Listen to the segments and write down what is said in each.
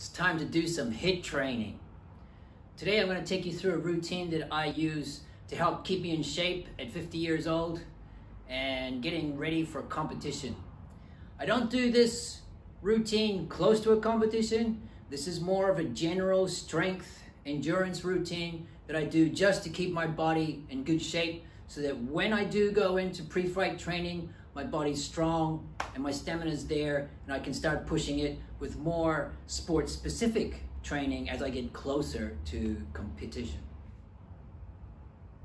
It's time to do some HIIT training. Today I'm going to take you through a routine that I use to help keep me in shape at 50 years old and getting ready for competition. I don't do this routine close to a competition. This is more of a general strength endurance routine that I do just to keep my body in good shape so that when I do go into pre-fight training, my body's strong and my stamina is there and I can start pushing it with more sport-specific training as I get closer to competition.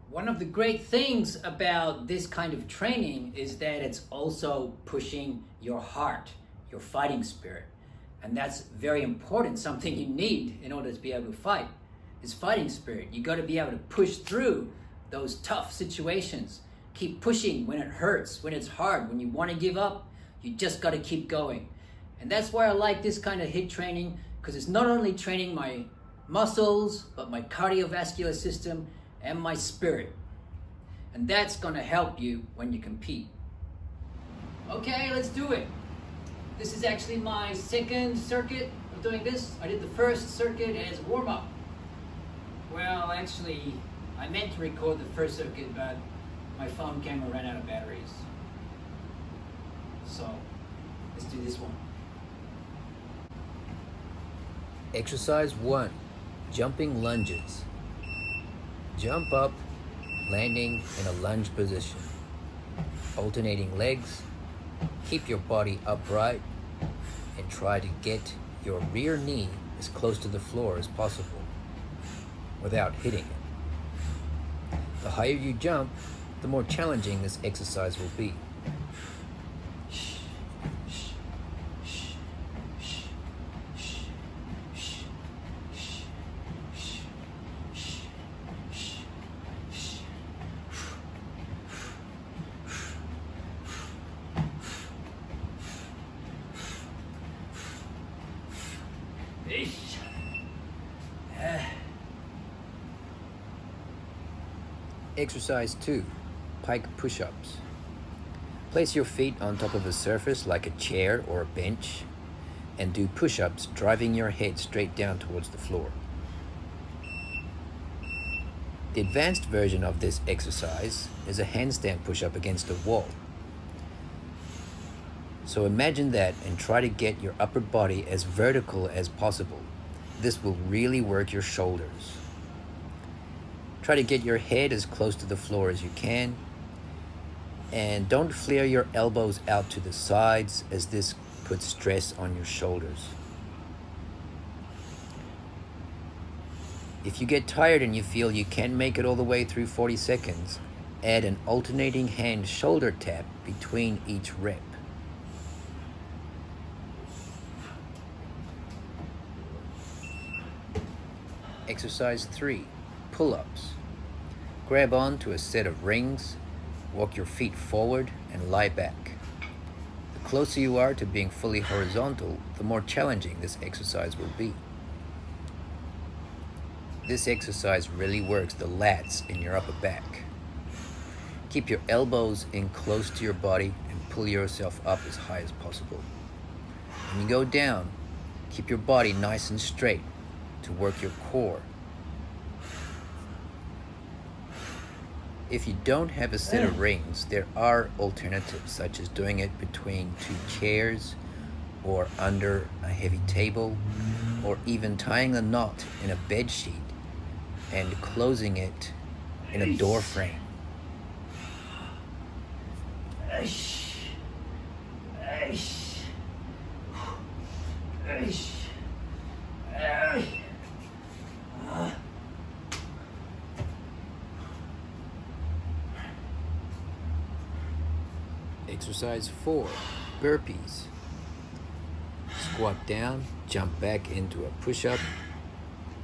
One of the great things about this kind of training is that it's also pushing your heart, your fighting spirit. And that's very important, something you need in order to be able to fight, is fighting spirit. You got to be able to push through those tough situations. Keep pushing when it hurts, when it's hard, when you want to give up, you just got to keep going. And that's why I like this kind of HIIT training, because it's not only training my muscles, but my cardiovascular system and my spirit. And that's going to help you when you compete. Okay, let's do it. This is actually my second circuit of doing this. I did the first circuit as warm-up. Well, actually, I meant to record the first circuit, but my phone camera ran out of batteries. So, let's do this one. Exercise 1, jumping lunges. Jump up, landing in a lunge position. Alternating legs, keep your body upright and try to get your rear knee as close to the floor as possible without hitting it. The higher you jump, the more challenging this exercise will be. Exercise 2, pike push-ups. Place your feet on top of a surface like a chair or a bench and do push-ups, driving your head straight down towards the floor. The advanced version of this exercise is a handstand push-up against a wall. So imagine that and try to get your upper body as vertical as possible. This will really work your shoulders. Try to get your head as close to the floor as you can, and don't flare your elbows out to the sides as this puts stress on your shoulders. If you get tired and you feel you can't make it all the way through 40 seconds, add an alternating hand shoulder tap between each rep. Exercise 3, pull-ups. Grab on to a set of rings, walk your feet forward and lie back. The closer you are to being fully horizontal, the more challenging this exercise will be. This exercise really works the lats in your upper back. Keep your elbows in close to your body and pull yourself up as high as possible. When you go down, keep your body nice and straight to work your core. If you don't have a set of rings, there are alternatives such as doing it between two chairs or under a heavy table, or even tying a knot in a bed sheet and closing it in a door frame. Exercise 4, burpees. Squat down, jump back into a push-up,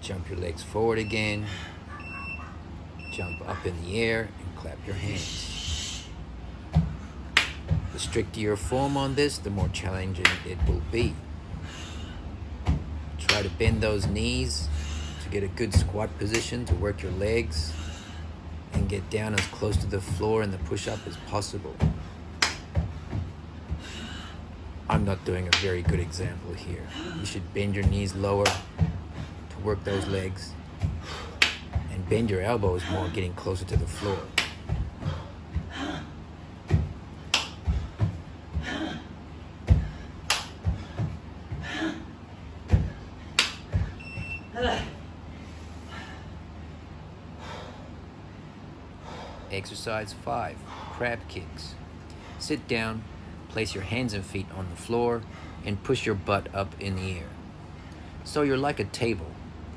jump your legs forward again, jump up in the air and clap your hands. The stricter your form on this, the more challenging it will be. Try to bend those knees to get a good squat position to work your legs and get down as close to the floor in the push-up as possible. I'm not doing a very good example here. You should bend your knees lower to work those legs, and bend your elbows more, getting closer to the floor. Exercise 5, crab kicks. Sit down, place your hands and feet on the floor, and push your butt up in the air. So you're like a table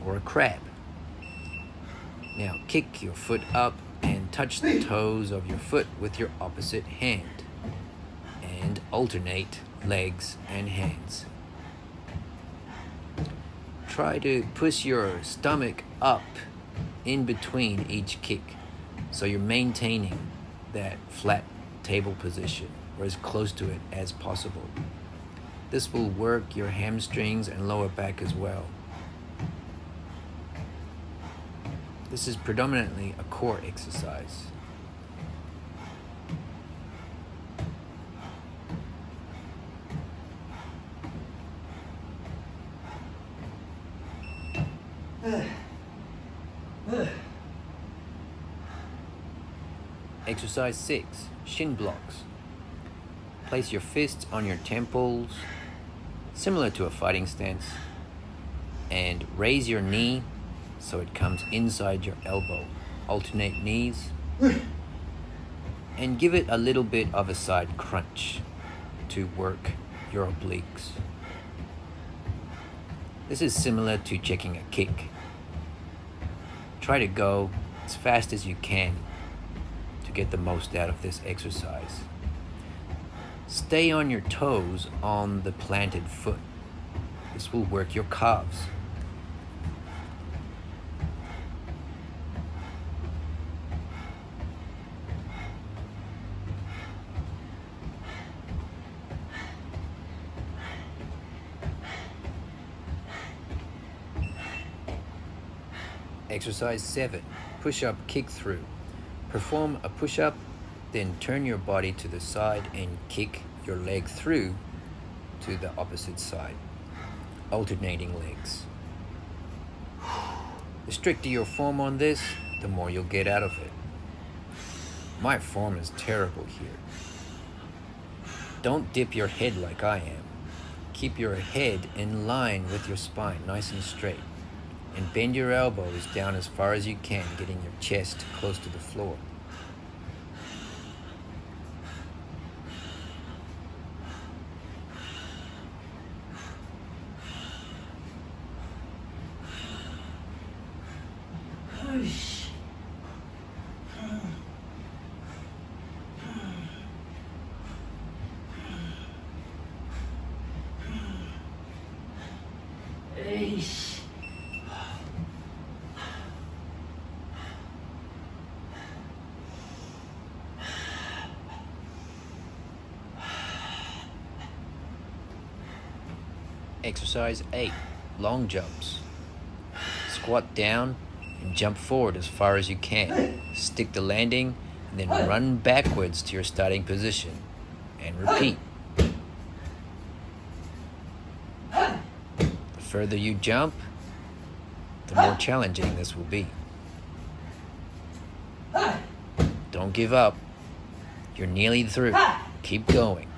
or a crab. Now kick your foot up and touch the toes of your foot with your opposite hand. And alternate legs and hands. Try to push your stomach up in between each kick, so you're maintaining that flat table position or as close to it as possible. This will work your hamstrings and lower back as well. This is predominantly a core exercise. Exercise 6, shin blocks. Place your fists on your temples, similar to a fighting stance, and raise your knee so it comes inside your elbow. Alternate knees, and give it a little bit of a side crunch to work your obliques. This is similar to checking a kick. Try to go as fast as you can to get the most out of this exercise. Stay on your toes on the planted foot. This will work your calves. Exercise 7, push-up kick through. Perform a push-up, then turn your body to the side and kick your leg through to the opposite side, alternating legs. The stricter your form on this, the more you'll get out of it. My form is terrible here. Don't dip your head like I am. Keep your head in line with your spine, nice and straight. And bend your elbows down as far as you can, getting your chest close to the floor. Exercise 8, long jumps. Squat down and jump forward as far as you can. Stick the landing and then run backwards to your starting position and repeat. The further you jump, the more challenging this will be. Don't give up. You're nearly through. Keep going.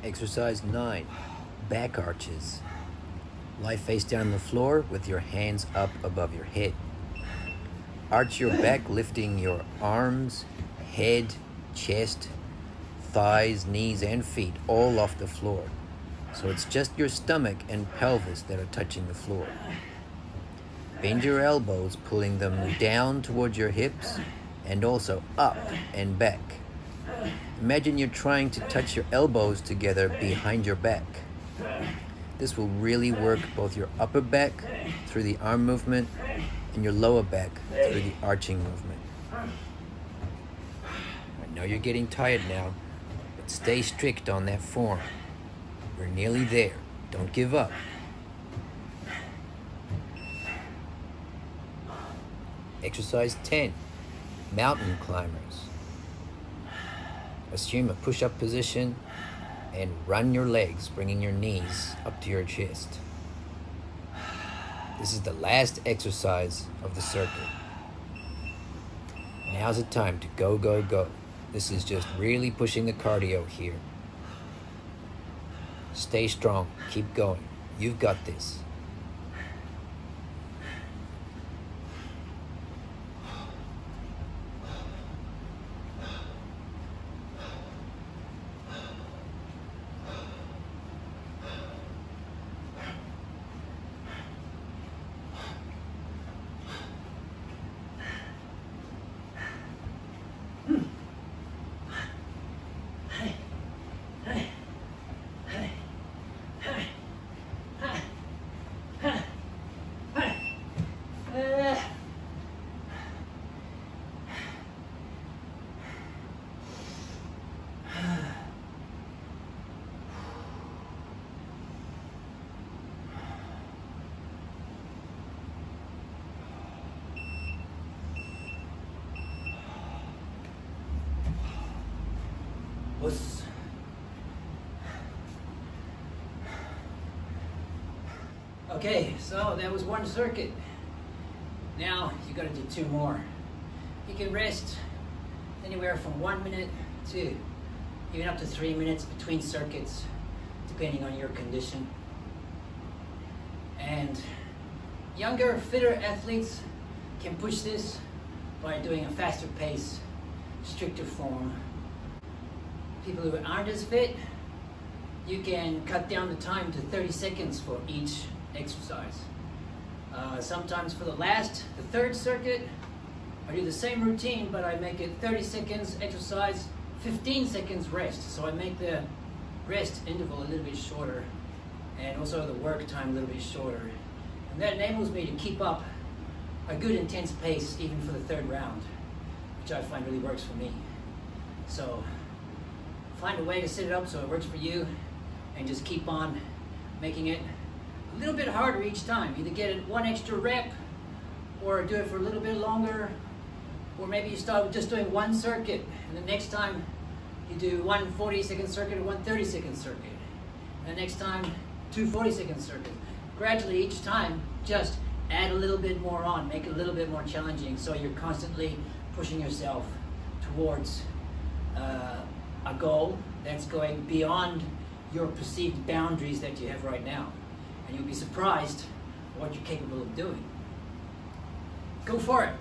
Exercise 9, back arches. Lie face down on the floor with your hands up above your head. Arch your back, lifting your arms, head, chest, thighs, knees, and feet all off the floor. So it's just your stomach and pelvis that are touching the floor. Bend your elbows, pulling them down towards your hips and also up and back. Imagine you're trying to touch your elbows together behind your back. This will really work both your upper back through the arm movement and your lower back through the arching movement. I know you're getting tired now, but stay strict on that form. We're nearly there. Don't give up. Exercise 10, mountain climbers. Assume a push-up position and run your legs, bringing your knees up to your chest. This is the last exercise of the circuit. Now's the time to go, go, go. This is just really pushing the cardio here. Stay strong, keep going. You've got this. Okay, so that was one circuit. Now you got to do 2 more. You can rest anywhere from 1 minute to even up to 3 minutes between circuits, depending on your condition. And younger, fitter athletes can push this by doing a faster pace, stricter form. People who aren't as fit, you can cut down the time to 30 seconds for each exercise. Sometimes for the 3rd circuit, I do the same routine, but I make it 30 seconds exercise, 15 seconds rest. So I make the rest interval a little bit shorter, and also the work time a little bit shorter. And that enables me to keep up a good intense pace even for the 3rd round, which I find really works for me. So find a way to set it up so it works for you, and just keep on making it a little bit harder each time. Either get it 1 extra rep, or do it for a little bit longer, or maybe you start with just doing 1 circuit, and the next time you do 1 40-second circuit or 1 30-second circuit, and the next time 2 40-second circuits. Gradually each time, just add a little bit more on, make it a little bit more challenging, so you're constantly pushing yourself towards a goal that's going beyond your perceived boundaries that you have right now. And you'll be surprised what you're capable of doing. Go for it.